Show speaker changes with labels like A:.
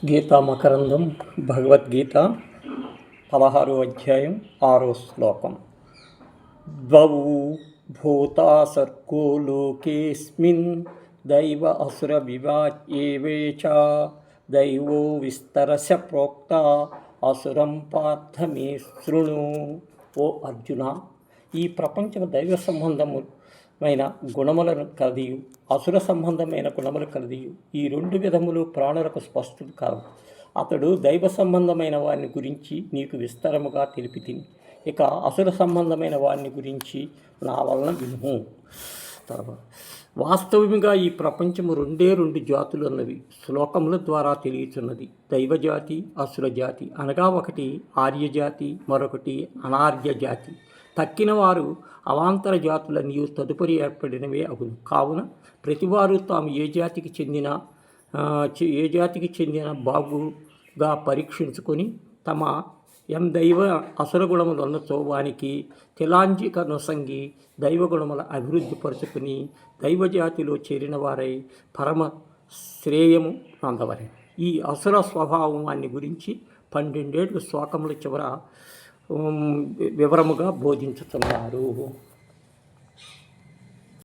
A: గీతా మకరందం భగవద్గీత 16వ అధ్యాయం 6వ శ్లోకం. ద్వౌ భూతా సర్గో లోకేస్మిన్ దైవ అసుర వివాచ్యేవే చ దైవో విస్తరశ ప్రోక్త అసురం పార్థ మే శృణు. ఓ అర్జున, ఈ ప్రపంచం దైవ సంబంధమైన గుణములను కలదియు అసుర సంబంధమైన గుణములు కలదియు ఈ రెండు విధములు ప్రాణులకు స్పష్టత కావు. అతడు దైవ సంబంధమైన వారిని గురించి నీకు విస్తరముగా తెలిపి తిని, ఇక అసుర సంబంధమైన వారిని గురించి నా వలన వినుము. వాస్తవముగా ఈ ప్రపంచము రెండు జాతులు అన్నవి శ్లోకముల ద్వారా తెలియచున్నది. దైవజాతి, అసుర జాతి అనగా ఒకటి ఆర్యజాతి, మరొకటి అనార్య జాతి. తక్కిన వారు అవాంతర జాతులన్నీ తదుపరి ఏర్పడినవే అగును. కావున ప్రతివారు తాము ఏ జాతికి చెందిన బాగుగా పరీక్షించుకొని తమ దైవ అసురగుణములు ఉన్నచో వానికి తిలాంజిక నొసంగి దైవగుణముల అభివృద్ధి పరుచుకుని దైవజాతిలో చేరిన వారై పరమ శ్రేయము పొందవలె. ఈ అసుర స్వభావాన్ని గురించి 12 శ్లోకముల చివర వివరముగా బోధించుతున్నారు.